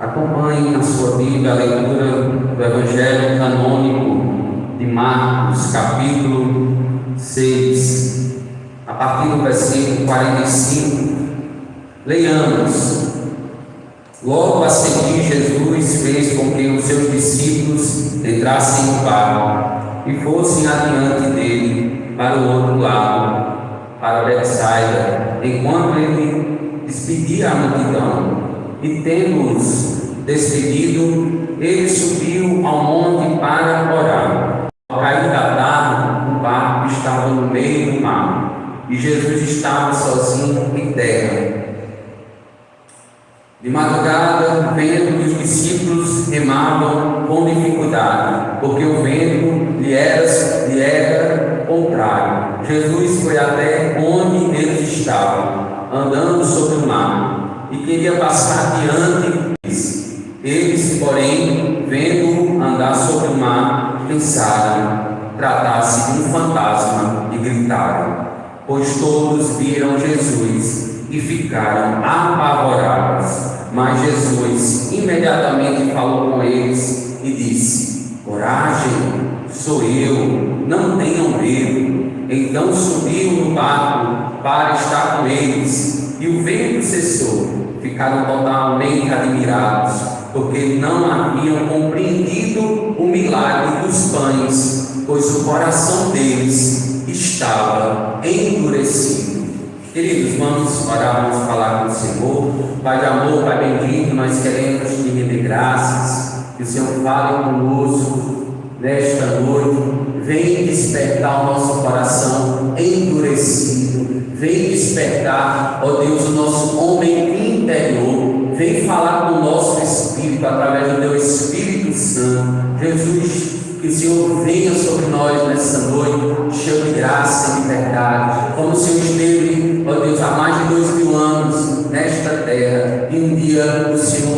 Acompanhe na sua Bíblia a leitura do Evangelho canônico de Marcos, capítulo 6, a partir do versículo 45. Leiamos. Logo a seguir, Jesus fez com que os seus discípulos entrassem no barco e fossem adiante dele para o outro lado, para Betsaida, enquanto ele despedia a multidão. E tendo-os despedido, ele subiu ao monte para orar. Ao cair da tarde, o barco estava no meio do mar, e Jesus estava sozinho em terra. De madrugada, vendo que os discípulos remavam com dificuldade, porque o vento lhe era contrário. Jesus foi até onde eles estavam, andando sobre o mar, e queria passar diante deles. Eles, porém, vendo-o andar sobre o mar, pensaram tratar-se de um fantasma e gritaram, pois todos viram Jesus e ficaram apavorados. Mas Jesus imediatamente falou com eles e disse: coragem, sou eu, não tenham medo. Então subiu no barco para estar com eles, e o vento cessou. Ficaram totalmente admirados, porque não haviam compreendido o milagre dos pães, pois o coração deles estava endurecido. Queridos, vamos orar, vamos falar com o Senhor. Pai de amor, Pai bendito, nós queremos te render graças, que o Senhor fale conosco nesta noite. Vem despertar o nosso coração endurecido. Vem despertar, ó Deus, o nosso homem interior. Vem falar com o nosso espírito através do teu Espírito Santo. Jesus, que o Senhor venha sobre nós nessa noite, cheio de graça e de verdade, como o Senhor esteve, ó Deus, há mais de 2000 anos nesta terra, e um dia o Senhor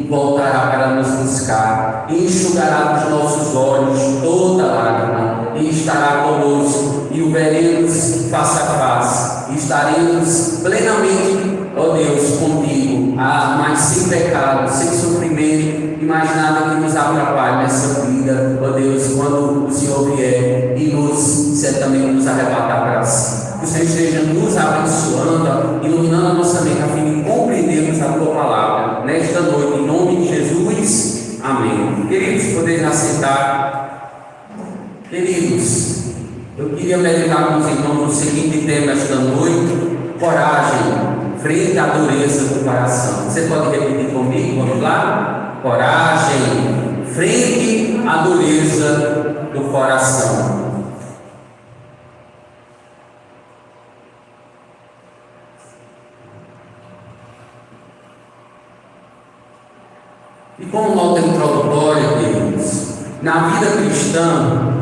voltará para nos buscar, e enxugará dos nossos olhos toda lágrima, e estará conosco, e o veremos face a face, e estaremos plenamente, ó Deus, contigo, mas sem pecado, sem sofrimento, e mais nada que nos atrapalhe nessa vida, ó Deus, quando o Senhor vier e certamente nos arrebatar para si. Que o Senhor esteja nos abençoando, iluminando a nossa mente, a fim de compreendermos a tua palavra nesta noite, em nome de Jesus. Amém. Queridos, poderem assentar. Queridos, eu queria meditar com os irmãos no seguinte tema esta noite: coragem frente à dureza do coração. Você pode repetir comigo? Vamos lá? Coragem frente à dureza do coração. E como nota introdutória, queridos, na vida cristã,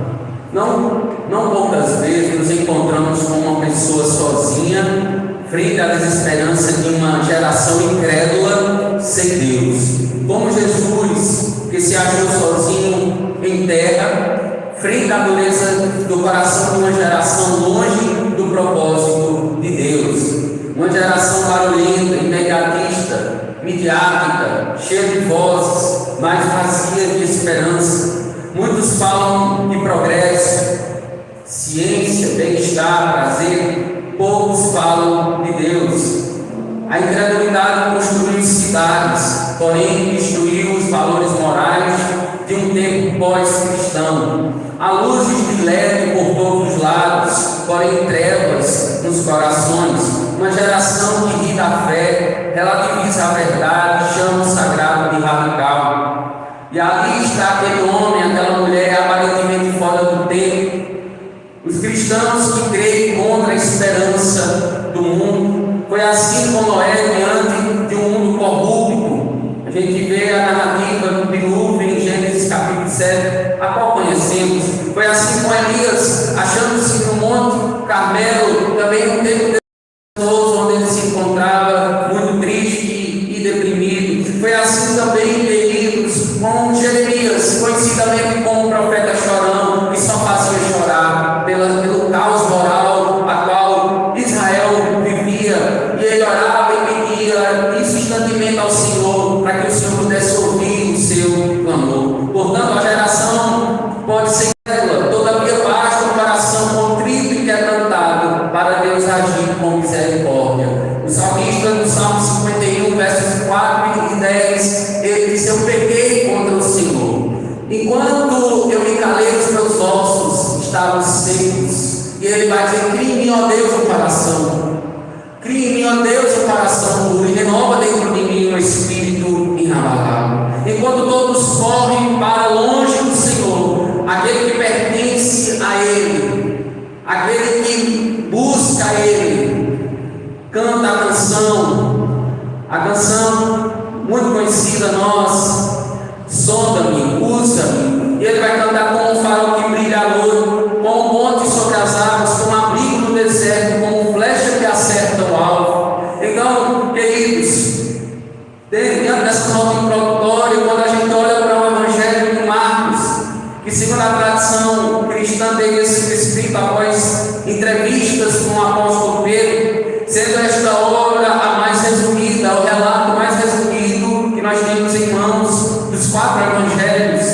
não poucas vezes nos encontramos com uma pessoa sozinha frente à desesperança de uma geração incrédula sem Deus. Como Jesus, que se achou sozinho em terra, frente à dureza do coração de uma geração longe do propósito de Deus. Uma geração barulhenta, imediatista, midiática, cheia de vozes, mas vazia de esperança. Muitos falam de progresso, ciência, bem-estar, prazer. Poucos falam de Deus. A incredulidade construiu cidades, porém destruiu os valores morais de um tempo pós-cristão. Há luzes de LED por todos os lados, porém trevas nos corações. Uma geração que ri da fé, relativiza a verdade, chama o sagrado de radical. E ali está aquele homem, aquela mulher aparentemente fora do tempo. Os cristãos que creem contra a esperança do mundo. Foi assim com Noé diante de um mundo corrupto. A gente vê a narrativa do dilúvio em Gênesis capítulo 7, a qual conhecemos. Foi assim com Elias, achando-se no Monte Carmelo, também um tempo depois, onde ele se encontrava muito triste e deprimido. Foi assim também, queridos, com Jeremias, conhecidamente como profeta chorão, que só fazia chorar pelo caos moral a qual Israel vivia, e ele orava e pedia insistentemente ao Senhor para que o Senhor pudesse 4 e 10, ele diz: eu pequei contra o Senhor. Enquanto eu me calei, os meus ossos estavam secos. E ele vai dizer: cria em mim, ó Deus, um coração. Cria em mim, ó Deus, um coração duro, e renova dentro de mim um espírito inabalável. Enquanto todos correm para longe do Senhor, aquele que pertence a Ele, aquele que busca Ele, canta a canção muito conhecida nossa: sonda-me, usa-me. E ele vai cantar: como um farol que brilha à noite, como um monte sobre as águas, como um abrigo no deserto, como flecha que acerta o alvo. Então, queridos, diante dessa nota introdutória, quando a gente olha para o Evangelho de Marcos, que segundo a tradição cristã teria sido escrito após entrevistas com o apóstolo Pedro, sendo esta obra a mais resumida, o relato mais resumido que nós temos em mãos dos 4 evangelhos,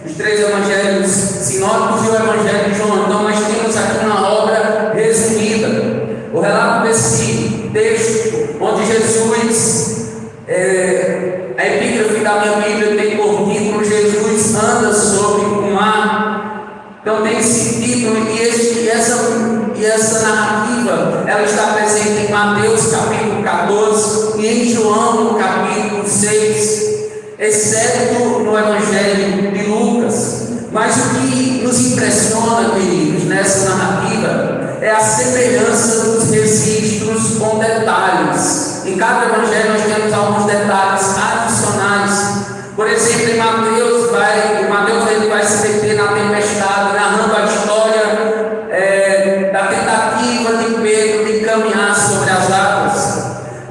os 3 evangelhos sinóticos e o Evangelho de João. Então nós temos aqui uma obra resumida, o relato desse texto, onde Jesus, a epígrafe da minha Bíblia tem por título: Jesus anda sobre o mar. Então tem esse título, e essa narrativa, ela está presente em Mateus capítulo 14 e em João no capítulo 6, exceto no Evangelho de Lucas. Mas o que nos impressiona, queridos, nessa narrativa é a semelhança dos registros com detalhes. Em cada evangelho nós temos alguns detalhes adicionais. Por exemplo, em Mateus ele vai se deter na tempestade, narrando a história da tentativa de Pedro de caminhar sobre as águas.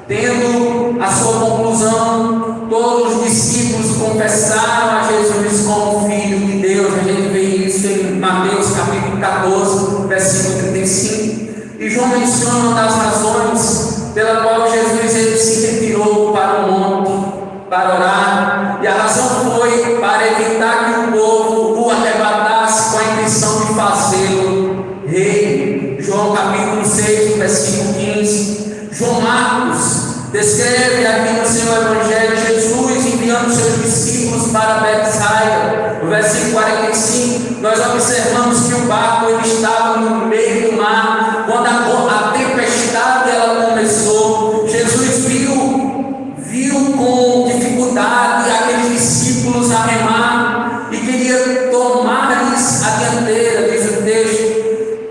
Tendo a sua conclusão, todos os discípulos confessaram a Jesus como Filho de Deus. A gente vê isso em Mateus capítulo 14, versículo 35. E João menciona uma das razões pela qual Jesus ele se retirou para o monte para orar. E a razão foi para evitar que o povo o arrebatasse com a intenção de fazê-lo rei. João capítulo 6, versículo 15. João Marcos descreve aqui no seu Evangelho Jesus enviando seus discípulos para Betsaida. No versículo 45, nós observamos que o barco ele estava no meio do mar. Quando a tempestade ela começou, Jesus viu com dificuldade aqueles discípulos a remar e queria tomar-lhes a dianteira, diz o texto.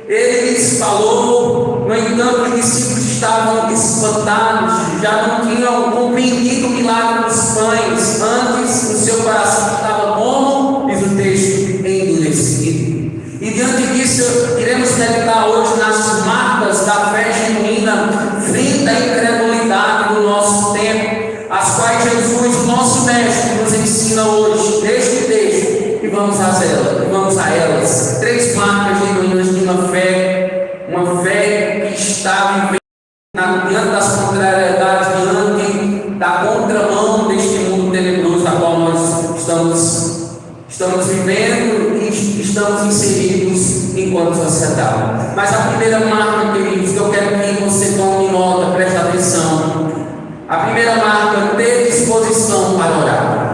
Ele lhes falou, no entanto, os discípulos estavam espantados, já não tinham compreendido o milagre dos pães. Antes, o seu coração estava como, diz o texto, endurecido. E diante disso, iremos meditar hoje nas marcas da fé genuína, frente à incredulidade do nosso tempo, as quais Jesus, nosso Mestre, nos ensina hoje, neste texto. E vamos a elas. 3 marcas genuínas de uma fé que está vivendo diante das contrariedades, diante da contramão deste mundo tenebroso da qual nós estamos vivendo e estamos inseridos enquanto sociedade. Mas a primeira marca, queridos, que eu quero que você tome nota, preste atenção. A primeira marca: ter disposição para orar.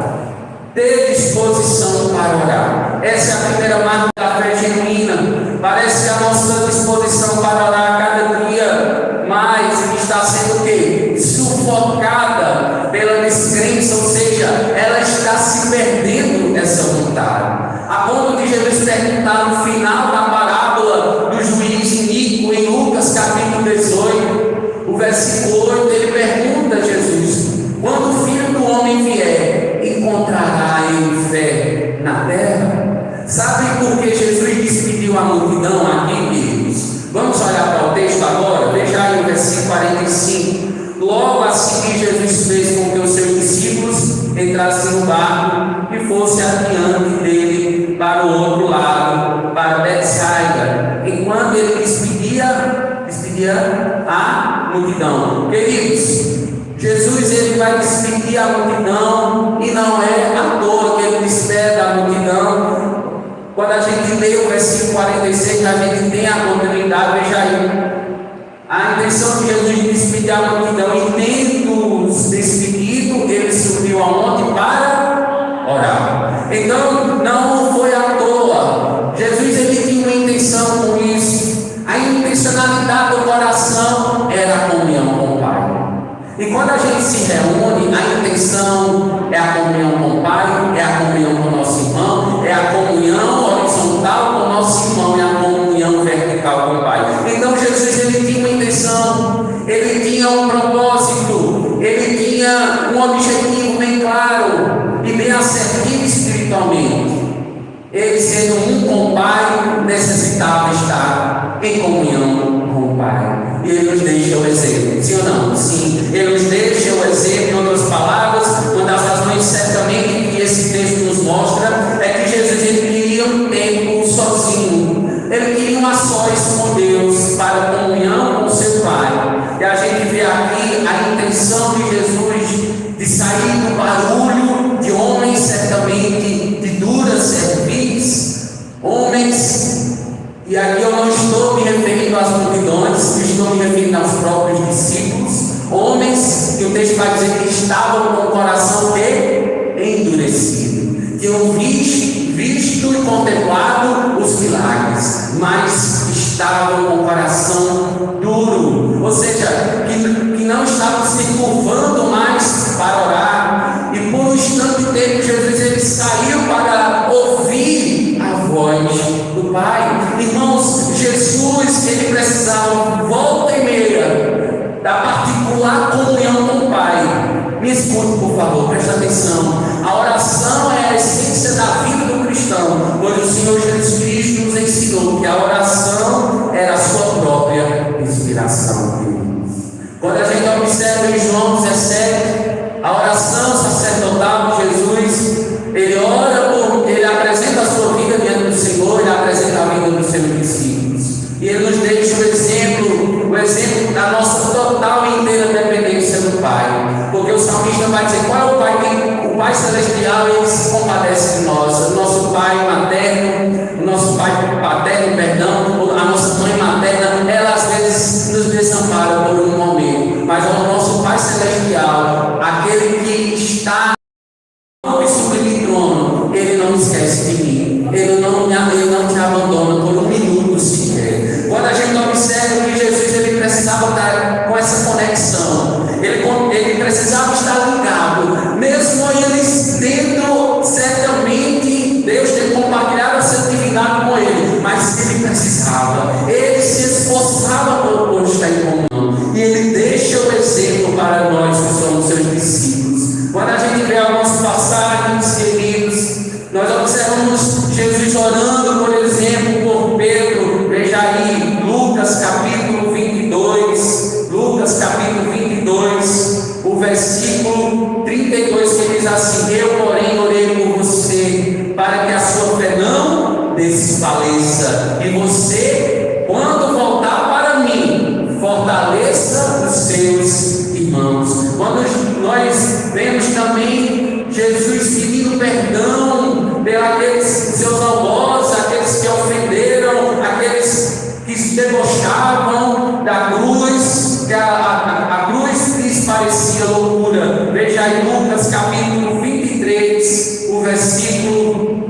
Ter disposição para orar. Essa é a primeira marca da fé genuína. Parece que a nossa disposição para orar cada dia mais está sendo o quê? Sufocada pela descrença, ou seja, ela está se perdendo essa vontade. A ponto de Jesus perguntar no final da parábola do juiz iníquo, em Lucas capítulo 18, o versículo 8, ele pergunta a Jesus: quando o Filho do Homem vier, encontrará ele fé na terra? Sabe por que Jesus despediu a multidão aqui, queridos? Vamos olhar para o texto agora. Veja aí o versículo 45. Logo assim que Jesus fez com que os seus discípulos entrassem no barco e fossem adiante dele para o outro lado, para Betsaida, enquanto ele despedia a multidão. Queridos, Jesus ele vai despedir a multidão, e não é à toa que ele despede a multidão. Quando a gente lê o versículo 46, a gente tem a continuidade. Veja aí a intenção de Jesus de despedir a multidão, e tendo-os despedido, objetivo bem claro e bem assertivo espiritualmente. Ele, sendo um com o Pai, necessitava estar em comunhão com o Pai. E Ele nos deixa o exemplo, sim ou não? Sim, Ele nos deixa o exemplo. Em outras palavras, uma das razões certamente que esse texto nos mostra é que Jesus ele queria um tempo sozinho. Ele queria uma sós com Deus para comunhão com o seu Pai. E a gente vê aqui a intenção de Jesus de sair do barulho de homens certamente de duras cerviz, homens, e aqui eu não estou me referindo às multidões, eu estou me referindo aos próprios discípulos, homens que o texto vai dizer que estavam com o coração endurecido, que tinham visto e contemplado os milagres, mas estavam com o coração duro, ou seja, que não estavam se curvando mais para orar. E por um instante tempo Jesus ele saiu para ouvir a voz do Pai. Irmãos, Jesus ele precisava volta e meia da particular comunhão com o Pai. Me escute, por favor, preste atenção. A oração é a essência da vida do cristão, pois o Senhor Jesus Cristo nos ensinou que a oração era a sua própria inspiração. Quando a gente observa em João 17, a oração sacerdotal de Jesus, ele ora, ele apresenta a sua vida diante do Senhor, ele apresenta a vida dos seus discípulos. E ele nos deixa o exemplo da nossa total e inteira dependência do Pai. Porque o salmista vai dizer, qual é o Pai? O Pai Celestial, ele se compadece de nós. O nosso Pai materno, o nosso Pai paterno, perdão, a nossa mãe materna, ela às vezes nos desampara por um momento. Mas o nosso Pai Celestial, aquele que está no sublime trono, ele não esquece de mim. Ele não te abandona por um minuto sequer. Quando a gente observa que Jesus ele precisava estar com essa conexão, ele precisava estar ligado, mesmo eles tendo certamente Deus ter compartilhado essa atividade com ele, mas ele precisava, ele se esforçava por estar em comunhão, e ele deixa o exemplo para nós que somos seus discípulos. Quando a gente vê algumas passagens, queridos, nós observamos Jesus orando, por exemplo, por Pedro. Veja aí, Lucas capítulo 22, o versículo 32, que diz assim: eu, porém, orei por você, para que a sua fé não desfaleça, e você, quando voltar para mim, fortaleça os seus irmãos. Quando nós vemos também Jesus pedindo perdão pelos seus algozes, aqueles que ofenderam, aqueles que se debochavam da cruz, que a cruz lhes parecia loucura. Veja aí Lucas capítulo 23, o versículo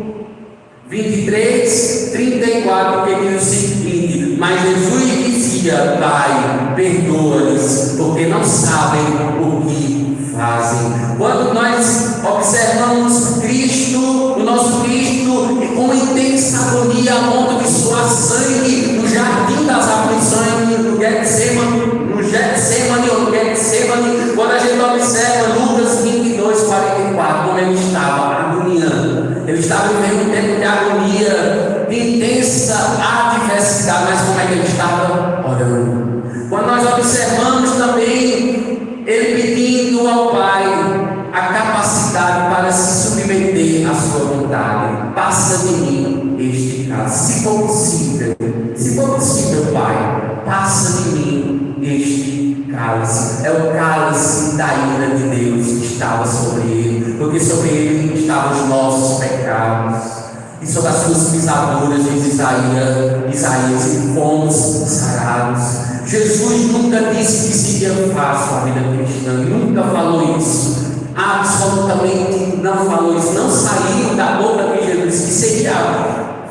23, 34, que diz o seguinte: mas Jesus dizia, Pai, perdoa-lhes, porque não sabem o que fazem. Quando nós observamos Cristo, o nosso Cristo, e com intensa agonia, a ponto de suar sangue no jardim das aflições, no Getsemane, quando a gente observa Lucas 22, 44, como ele estava agoniando, ele estava vivendo um tempo de agonia, de intensa adversidade, mas como é que ele estava? Orando. Quando nós observamos também ele pedindo ao Pai a capacidade para se submeter à sua vontade, passa de mim este cálice, se for possível, Pai, passa de mim este cálice. É o cálice da ira de Deus que estava sobre ele, porque sobre ele estavam os nossos pecados, e sobre as suas pisaduras, diz Isaías, e fomos sarados. Jesus nunca disse que seria fácil a vida cristã, nunca falou isso, absolutamente não falou isso, não saiu da boca de Jesus que seria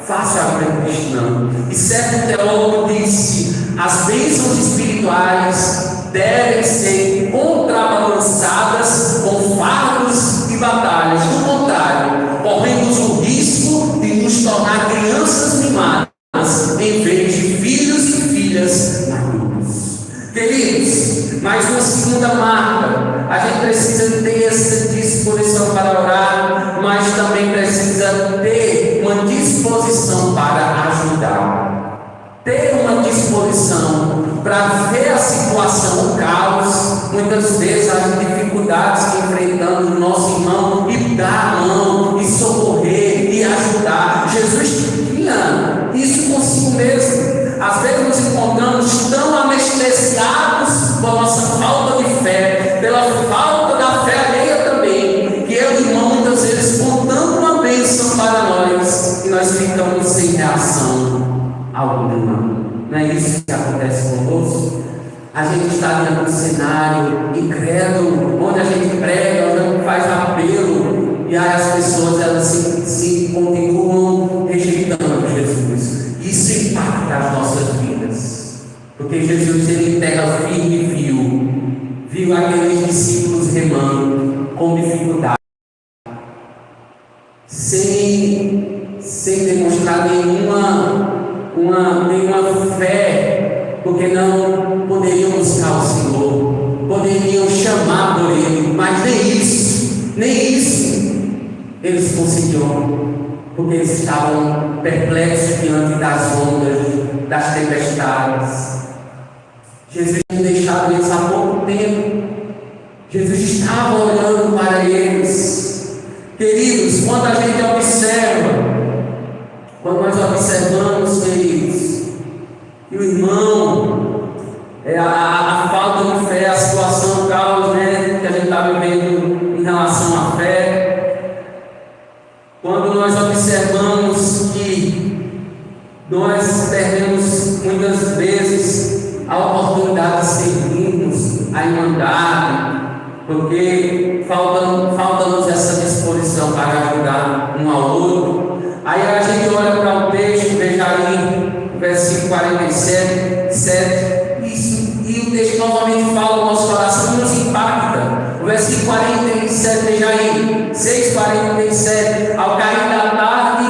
fácil a vida cristã. E certo teólogo disse: as bênçãos espirituais devem ser contrabalançadas com fardos e batalhas. Do contrário, corremos o risco de nos tornar crianças mimadas em vez de filhos e filhas maduros. Queridos, mais uma segunda marca, a gente precisa ter esse tribulação, o caos, muitas vezes as dificuldades que enfrentamos no nosso irmão, e dar a mão, e socorrer, e ajudar. Jesus tinha isso consigo mesmo. Às vezes nos encontramos tão anestesiados com a nossa falta de fé, pela falta da fé alheia também, que eu e o irmão muitas vezes contando uma bênção para nós, e nós ficamos sem reação alguma. Não é isso que acontece conosco? A gente está dentro do cenário incrédulo, onde a gente prega, onde a gente faz apelo, e aí as pessoas elas se continuam rejeitando Jesus. Isso impacta as nossas vidas, porque Jesus ele pega firme e viu aqueles discípulos remando com dificuldade, sem demonstrar nenhuma fé, porque não poderiam buscar o Senhor, poderiam chamar por Ele, mas nem isso eles conseguiram, porque eles estavam perplexos diante das ondas, das tempestades. Jesus tinha deixado eles há pouco tempo. Jesus estava olhando para eles. Queridos, quando a gente observa, quando nós observamos, queridos, que o irmão, a falta de fé, a situação, o caos, que a gente está vivendo em relação à fé, quando nós observamos que nós perdemos muitas vezes a oportunidade de servirmos a Irmandade, porque falta-nos essa disposição para ajudar um ao outro. Aí a gente olha para o texto, veja aí, versículo 47, e o texto novamente fala, o nosso coração nos impacta. O versículo 47, veja aí, 6:47, ao cair da tarde,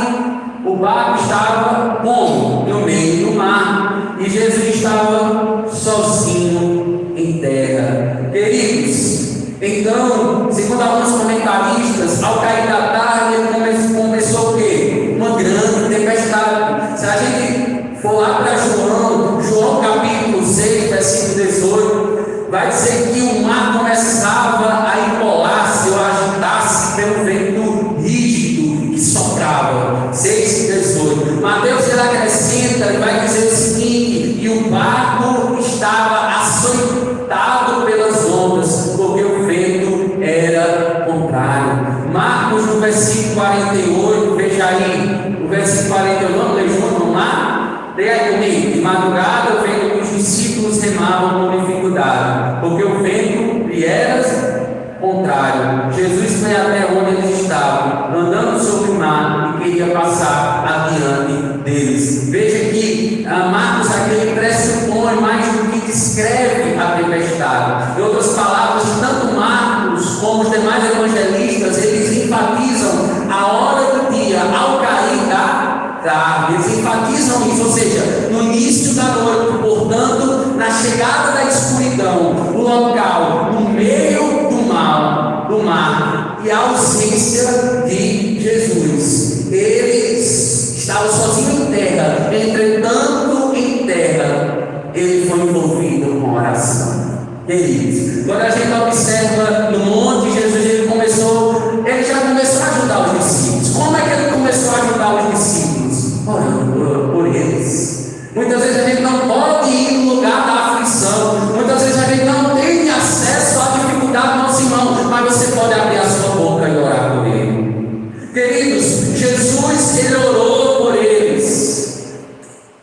o barco estava como? No meio do mar, e Jesus estava sozinho em terra. Queridos, então, segundo alguns comentaristas, ao cair da tarde, ele começou o quê? Uma grande tempestade. Se a gente for lá para João capítulo 6, versículo 18, vai dizer que o mar começava a embolar-se ou agitar-se pelo vento rígido que soprava. 6:18. Mateus ele acrescenta e vai dizer o seguinte: e o barco estava açoitado pelas ondas, porque o vento era contrário. Marcos, no versículo 48, veja aí, o versículo 48, não lê junto no mar? Leia aí comigo. De madrugada, o vento que os discípulos remavam com dificuldade, porque o vento lhe era contrário. Jesus foi até onde eles estavam, andando sobre o mar, e queria passar adiante deles. Veja que Marcos aqui ele pressupõe mais do que descreve a tempestade. Em outras palavras, tanto Marcos como os demais evangelistas, eles enfatizam a hora do dia ao cair da tarde. Eles enfatizam isso, ou seja, no início da noite, portanto, na chegada da escuridão, o local, no meio do mar e a ausência de Jesus. Ele estava sozinho em terra, entretanto, em terra, ele foi envolvido com oração. Queridos, quando a gente observa no monte, Jesus ele já começou a ajudar os discípulos. Como é que ele começou a ajudar os discípulos? Orando por eles. Muitas vezes a gente não pode ir no lugar da aflição, muitas vezes a gente não tem acesso à dificuldade do nosso irmão, mas você pode abrir a sua boca e orar por ele. Queridos, Jesus ele orou por eles,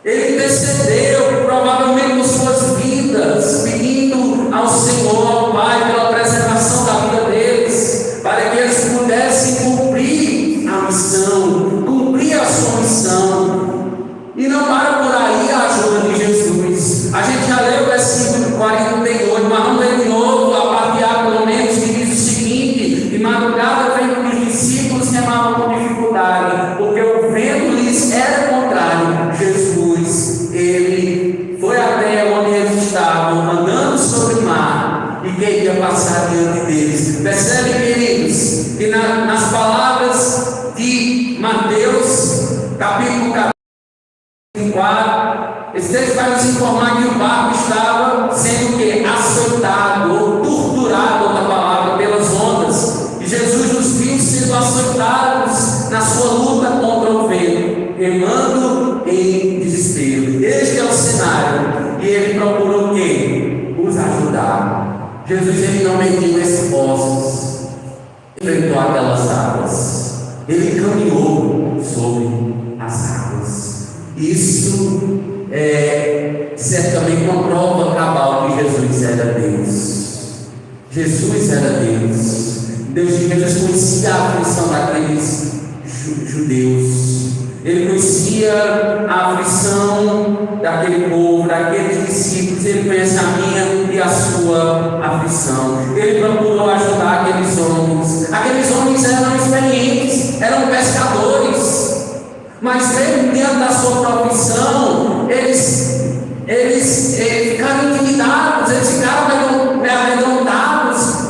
ele intercedeu provavelmente por suas vidas, pedindo ao Senhor, ao Pai, pela preservação da vida deles, para que eles pudessem cumprir a missão, cumprir a sua missão. E não para por aí a ajuda de Jesus. A gente já leu o versículo 48, mas vamos ler de novo, a parte A pelo menos, que diz o seguinte: de madrugada veio os discípulos remavam com dificuldade, porque o vento lhes era contrário. Jesus, ele foi até onde eles estavam, andando sobre o mar, e queria passar diante deles. Percebe, queridos, que nas palavras de Mateus, capítulo 4, esse texto vai nos informar que o barco estava sendo o quê? Jesus ele não mediu esforços, enfrentou aquelas águas, ele caminhou sobre as águas. Isso é certamente uma prova cabal que Jesus era Deus. Jesus era Deus. Jesus conhecia a aflição daqueles judeus. Ele conhecia a aflição daquele povo, daqueles discípulos. Ele conhece a minha e a sua aflição. Ele procurou ajudar aqueles homens. Aqueles homens eram experientes, eram pescadores, mas mesmo diante da sua profissão, eles ficaram intimidados, eles ficaram amedrontados.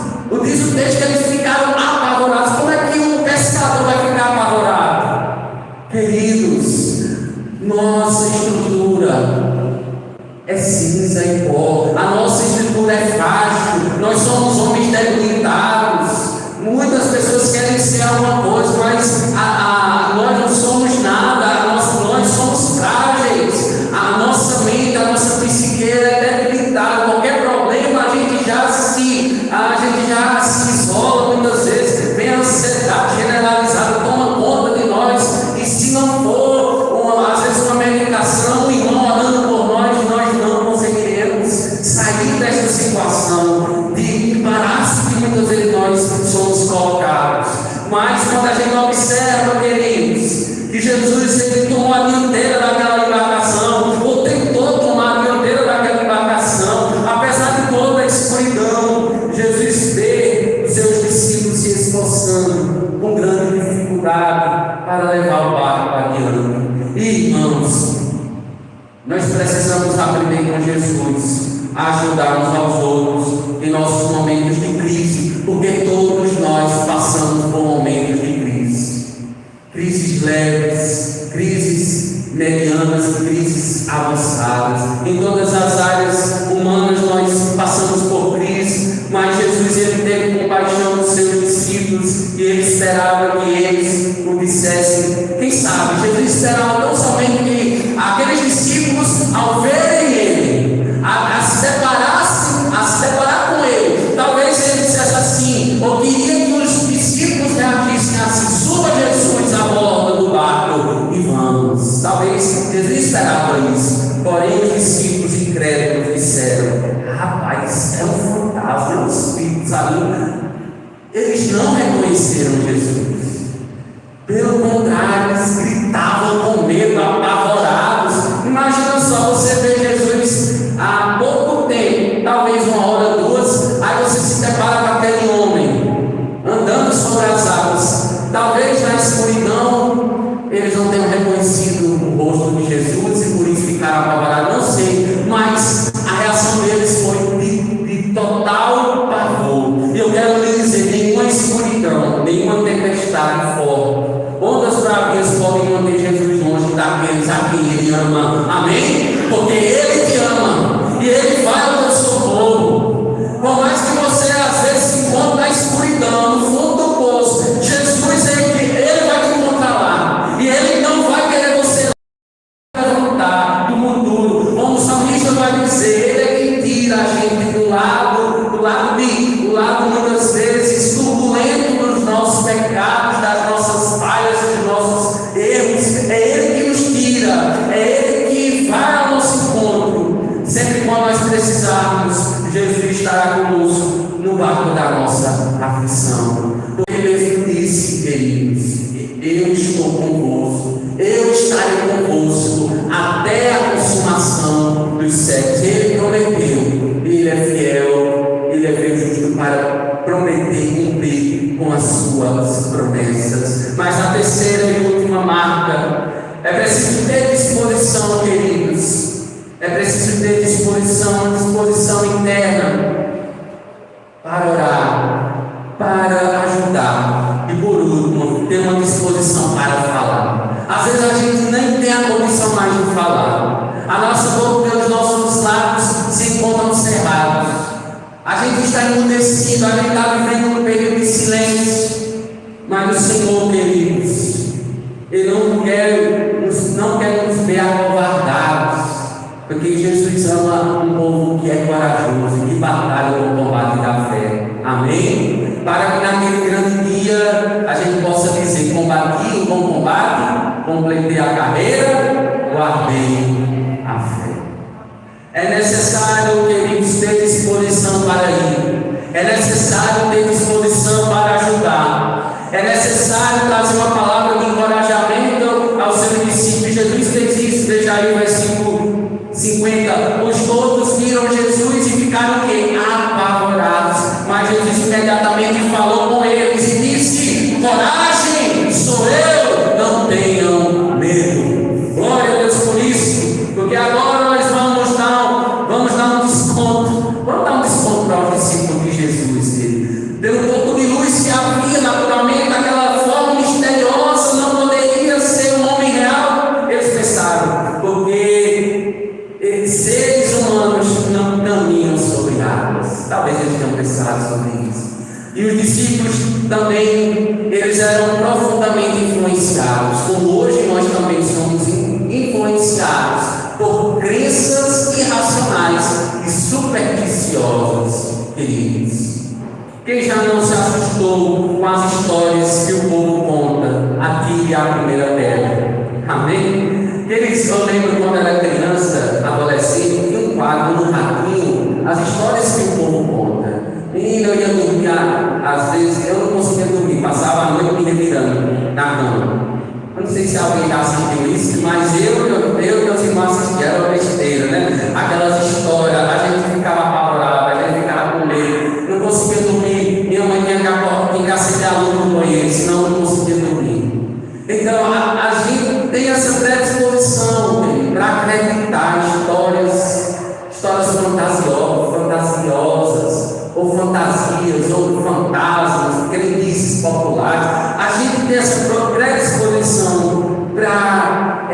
Diz o texto que eles ficaram apavorados. Como é que um pescador vai ficar apavorado? Queridos, nossa estrutura é cinza e pó, a nossa estrutura é frágil, nós somos homens debilitados. Muitas pessoas querem ser alguma coisa, mas nós não somos nada, nós somos frágeis, a nossa mente, a nossa psique é debilitada. Qualquer problema a gente já se isola muitas vezes, vem a ansiedade generalizada, toma conta de nós, e se não for, às vezes uma medicação, um irmão orando por nós não conseguiremos sair dessa situação de embaraço que muitas vezes nós somos colocados. Mas quando a gente observa, queridos, que Jesus ele tomou a dianteira daquela embarcação, ou tentou tomar a dianteira daquela embarcação, apesar de toda a escuridão, Jesus vê os seus discípulos se esforçando com grande dificuldade para levar o barco adiante. E, irmãos, nós precisamos aprender com Jesus a ajudar uns aos outros em nossos momentos de crise, porque todos nós passamos por momentos de crise. Crises leves, crises medianas, crises avançadas. Em todas as áreas humanas nós passamos por crise, mas Jesus ele teve compaixão dos seus discípulos e ele esperava que eles o dissessem. Quem sabe, Jesus esperava não somente que aqueles discípulos, ao verem ele, a se separar com ele, talvez ele dissesse assim, ou queria que os discípulos reagissem assim: suba Jesus a borda do barco e vamos. Talvez Jesus esperava isso, porém os discípulos incrédulos disseram: rapaz, é um fantasma, é um espírito, sabe? Eles não reconheceram Jesus. Pelo contrário, eles gritavam com medo, apavorados. Imagina só, você vê Jesus há pouco tempo, talvez uma hora, duas, aí você se depara com aquele homem andando sobre as águas. Talvez na escuridão eles não tenham reconhecido o rosto de Jesus e por isso ficaram apavorados, não sei, mas a reação deles foi de total pavor. E eu quero lhe dizer: nenhuma escuridão, nenhuma tempestade forte, ondas bravias podem manter Jesus longe daqueles a quem ele ama. Amém? Porque ele te ama e ele vai ao teu socorro. Por mais que você às vezes se encontre na escuridão, no fundo do poço, Jesus ele vai te encontrar lá, e ele não vai querer você levantar do monturo. Como o salmista vai dizer, ele é quem tira a gente do lado muitas vezes turbulento dos nossos pecados, das nossas falhas, dos nossos erros. É ele que nos tira, é ele que vai ao nosso encontro. Sempre quando nós precisarmos, Jesus estará conosco no barco da nossa aflição. Porque ele disse, queridos: eu estou convosco, eu estarei convosco até a consumação dos séculos. Ele prometeu, ele é fiel, ele é justo para prometer e cumprir com as suas promessas. Mas a terceira e última marca: é preciso ter disposição, queridos. É preciso ter disposição interna para orar, para ajudar, e por último, ter uma disposição para falar. Às vezes a gente nem tem a condição mais de falar, a nossa boca e os nossos lábios se encontram cerrados, a gente está emudecido, a gente está vivendo um período de silêncio. Mas o Senhor, queridos, Ele não quer nos ver acovardados, porque Jesus ama um povo que é corajoso, que batalha no combate da para que naquele grande dia a gente possa dizer: combati o bom combate, completei a carreira, guardei a fé. É necessário, queridos, ter disposição para ir. É necessário ter disposição para ajudar. É necessário trazer uma palavra de encorajamento ao seu discípulo. Jesus fez isso, veja aí o versículo 50. Pois todos viram Jesus e ficaram o quê? Apavorados. Mas Jesus imediatamente falou com eles e disse: coragem, sou eu, não tenham medo. Glória a Deus por isso, porque agora nós vamos dar um desconto. Vamos dar um desconto para os discípulos de Jesus, querido. Pelo pouco de luz que havia naturalmente, daquela forma misteriosa, não poderia ser um homem real. Eles pensaram, porque seres humanos não caminham sobre águas. Talvez eles tenham pensado sobre isso. E os discípulos também, eles eram profundamente influenciados, como hoje nós também somos influenciados por crenças irracionais e supersticiosas, queridos. Quem já não se assustou com as histórias que o povo conta, atire a primeira pedra? Amém? Queridos, eu lembro quando era criança, adolescente, tinha um quadro no ratinho, as histórias que o povo conta. Menina, eu ia dormir, às vezes eu não conseguia dormir, passava a noite me revirando na cama. Eu não sei se alguém já assistiu isso, mas eu e meus irmãos assistiam, era besteira, né? Aquelas histórias, a gente ficava apavorado, a gente ficava com medo, não conseguia dormir. Minha mãe tinha que acender a luz no banheiro, senão eu não conseguia dormir. Então a gente tem essa predisposição para acreditar histórias fantasiosas, ou fantasias, ou fantasmas, crendices populares. A gente tem essa predisposição para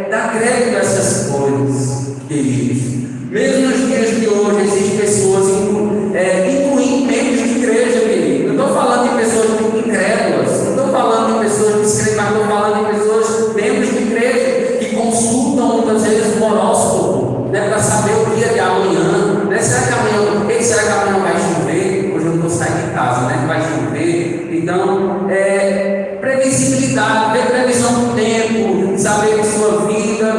dar crédito a essas coisas, queridos. Mesmo nos dias de hoje, existem pessoas, incluindo membros de igreja, querido. Não estou falando de pessoas incrédulas, não estou falando de pessoas descrentes, mas estou falando de pessoas, membros de igreja, que consultam muitas vezes o horóscopo, né, para saber o dia de amanhã, né? Será que amanhã vai chover? Hoje eu não estou saindo de casa, né? Vai chover. Então, previsibilidade, ter previsão do tempo, saber de sua vida,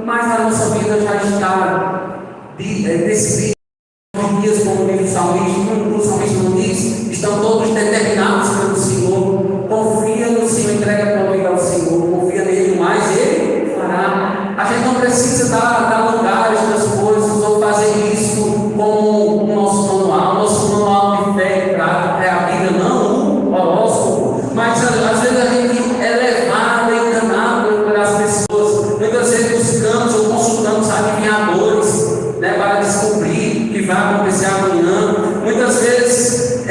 mas a nossa vida já está decidida. Os dias, como diz o salmista não diz, estão todos determinados pelo Senhor. Confia no Senhor, entrega a tua vida ao Senhor, confia nele, mas Ele fará. A gente não precisa dar lugares nas coisas ou fazer isso como o nosso manual de fé e prática é a Bíblia, não o horóscopo. Mas às vezes a gente é levado, enganado pelas pessoas. Muitas vezes buscamos ou consultamos adivinhadores, né, para descobrir o que vai acontecer amanhã. Muitas vezes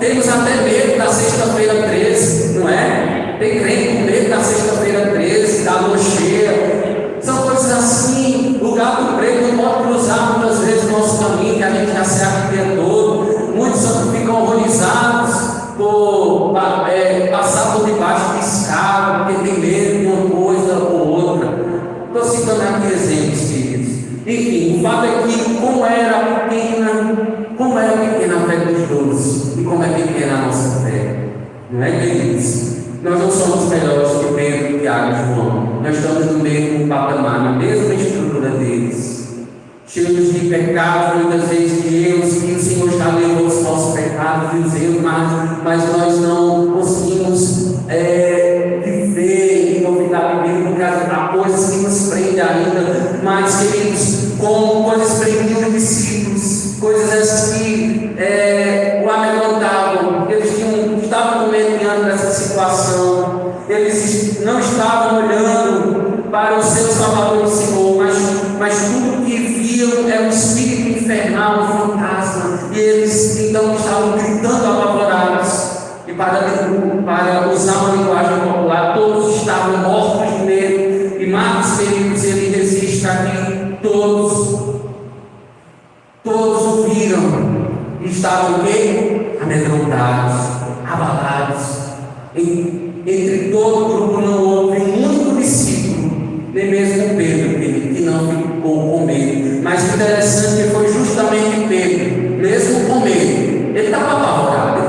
temos até medo da sexta-feira 13, não é? Tem crente com medo da sexta-feira 13, da lua cheia. São coisas assim. O gato preto não pode cruzar muitas vezes o nosso caminho, que a gente já serve o dia todo. Muitos ficam horrorizados por passar por debaixo de escada, porque tem medo de uma coisa ou outra. Estou citando aqui exemplos, queridos. Enfim, o fato é que como era pequena a fé dos 12 e como é pequena a nossa fé, não é, queridos? Nós não somos melhores que Pedro, Tiago e João. Nós estamos no mesmo patamar, na mesma estrutura deles, cheios de pecados, muitas vezes de erros, que o Senhor já levou os nossos pecados e os erros, mas nós não conseguimos viver e convidar a Bíblia, porque há coisas que nos prendem ainda. Mas, queridos, como coisas prendiam os discípulos, coisas essas que o amedrontavam, eles estavam com medo diante dessa situação, eles não estavam olhando para o seu Salvador e Senhor, mas tudo que viam era um espírito infernal, um fantasma, e eles então estavam gritando apavorados. E para usar uma linguagem popular, todos estavam mortos de medo. E Marcos, queridos, ele registra aqui: todos ouviram e estavam o quê? Amedrontados, abalados. Entre todo o grupo não houve um único discípulo, nem mesmo Pedro, que não ficou com medo. Mas o interessante é que foi justamente Pedro, mesmo com medo, ele estava apavorado.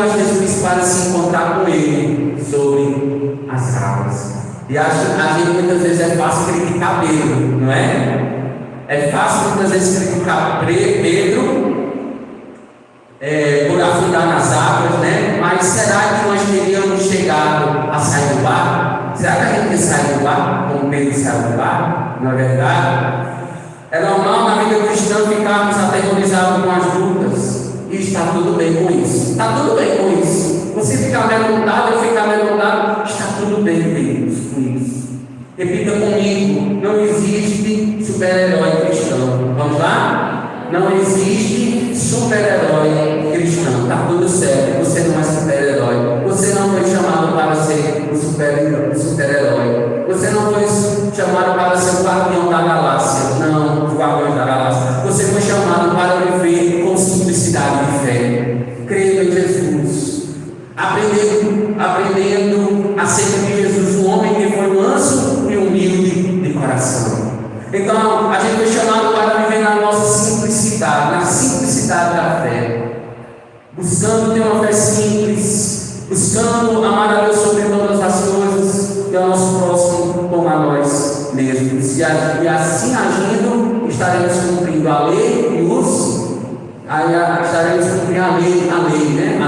a Jesus para se encontrar com ele sobre as águas. E a gente muitas vezes é fácil criticar Pedro, não é? É fácil muitas vezes criticar Pedro por afundar nas águas, né? Mas será que nós teríamos chegado a sair do barco? Será que a gente sai do barco como Pedro saiu do barco? Não é verdade? É normal na vida cristã ficarmos aterrorizados com as lutas. E está tudo bem com isso. Está tudo bem com isso. Você ficar amedrontado, eu ficar amedrontado, está tudo bem com isso. Repita comigo: não existe super-herói cristão. Vamos lá? Não existe super-herói cristão. Está tudo certo. Você não é super-herói. Você não foi chamado para ser o super-herói. Você não foi chamado para ser o guardião da galáxia. Não, os guardiões da galáxia. Você foi chamado para viver com simplicidade de fé. Creio em Jesus. Aprendendo acerca de Jesus, um homem que foi manso e humilde de coração. Então, a gente foi chamado para viver na nossa simplicidade, na simplicidade da fé. Buscando ter uma fé simples, buscando amar a Deus sobre todas as coisas e ao nosso próximo como a nós mesmos. E assim agindo, estaremos cumprindo a lei e estaremos cumprindo a lei, né?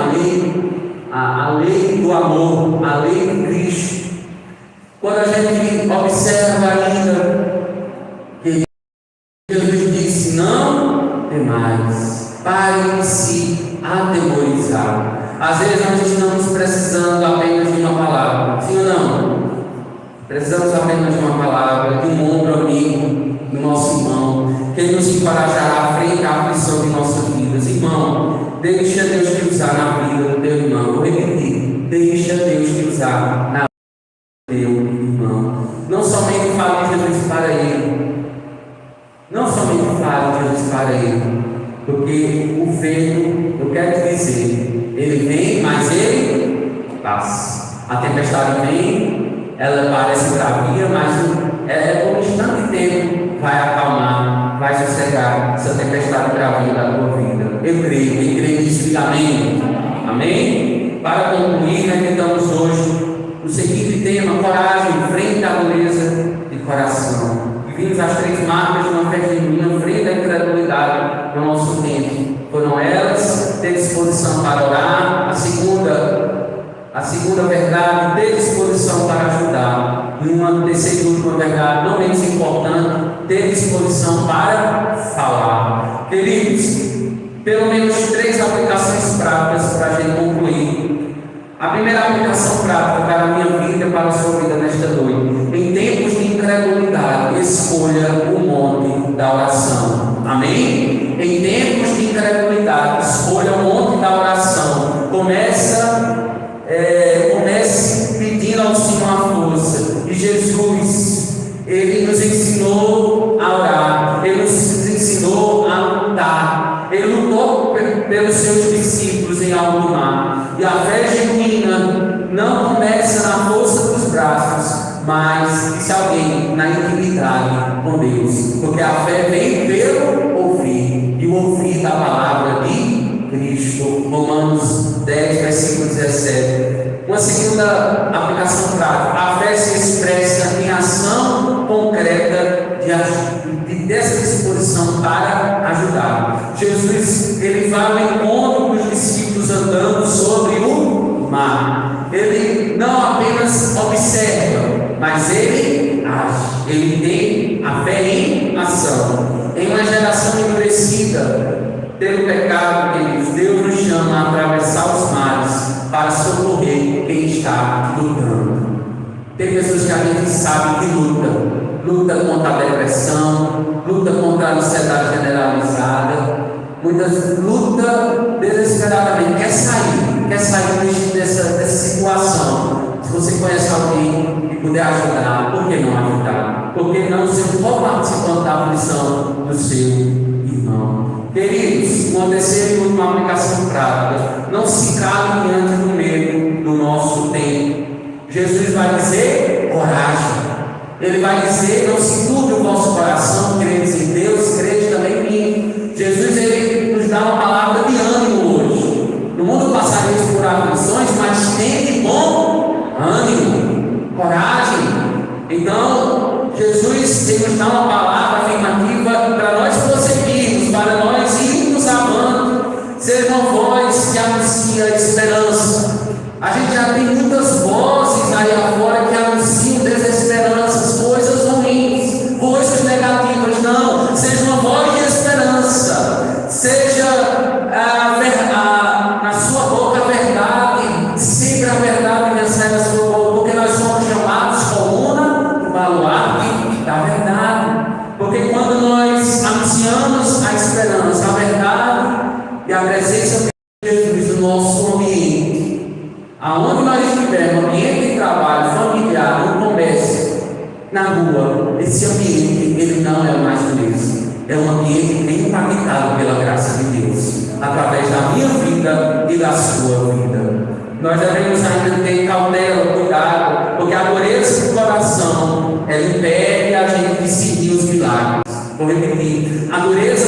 A lei do amor, a lei de Cristo. Quando a gente observa ainda que Jesus disse: não temais, pare de se atemorizar. Às vezes nós estamos precisando apenas de uma palavra, sim ou não? Precisamos apenas de uma palavra, de um ombro amigo do nosso irmão, que nos encorajará frente à aflição de nossas vidas. Irmão, deixa Deus te usar na vida do teu irmão. Vou repetir: deixa Deus te usar na vida do teu irmão. Não somente fale de Jesus para ele, não somente fale de Jesus para ele, porque o vento, eu quero te dizer, ele vem, mas ele passa. A tempestade vem, ela parece bravia, mas por um instante de tempo vai acalmar, vai sossegar essa tempestade bravia da tua vida. Eu creio nisso, diga amém. Amém? Para concluir, nós tentamos hoje o seguinte tema: coragem frente à dureza de coração. Vimos as 3 marcas de uma fé genuína frente à incredulidade no nosso tempo. Foram elas: ter disposição para orar. A segunda verdade, ter disposição para ajudar. E uma terceira e última verdade, não menos importante, ter disposição para falar. Queridos, pelo menos 3 aplicações práticas para a gente concluir. A primeira aplicação prática para a minha vida e para a sua vida nesta noite: em tempos de incredulidade, escolha o monte da oração. Amém? Em tempos de incredulidade, escolha o monte da oração. Comece pedindo ao Senhor a força. E Jesus, Ele nos ensinou a orar, Ele nos ensinou a lutar. Ele lutou pelos seus discípulos em alto mar. E a fé genuína não começa na força dos braços, mas se alguém na intimidade com Deus. Porque a fé vem pelo ouvir, e o ouvir da palavra de Cristo. Romanos 10, versículo 17. Uma segunda aplicação prática: a fé se expressa em ação concreta dessa disposição para ajudar. Jesus, ele vai ao encontro dos discípulos andando sobre o mar. Ele não apenas observa, mas ele age. Ele tem a fé em ação. Em uma geração endurecida pelo pecado, queridos, Deus nos chama a atravessar os mares para socorrer quem está lutando. Tem pessoas que a gente sabe que luta contra a depressão, luta contra a ansiedade generalizada, muitas luta desesperadamente, quer sair dessa situação. Se você conhece alguém que puder ajudar, por que não ajudar? Por que não ser um participante da aflição do seu irmão? Queridos, uma terceira e última aplicação prática: não se cale diante do medo do nosso tempo. Jesus vai dizer: coragem. Ele vai dizer: não se turbe o vosso coração, credes em Deus, credes também em mim. Jesus, ele nos dá uma palavra de ânimo hoje. No mundo passaremos por voz que anuncia esperança. A gente já tem muitas vozes aí afora que anunciam desesperanças, coisas ruins, coisas negativas. Não, seja uma voz de esperança, seja na sua boca a verdade, sempre a verdade vencer na sua boca, porque nós somos chamados coluna do baluarte da verdade. Porque quando nós anunciamos a esperança, a verdade e a presença de Jesus no nosso ambiente, aonde nós estivermos, ambiente de trabalho, familiar, no comércio, na rua, esse ambiente, ele não é mais do mesmo. É um ambiente impactado pela graça de Deus, através da minha vida e da sua vida. Nós devemos ainda ter cautela, cuidado, porque a dureza do coração, ela impede a gente discernir os milagres. Vou repetir, a dureza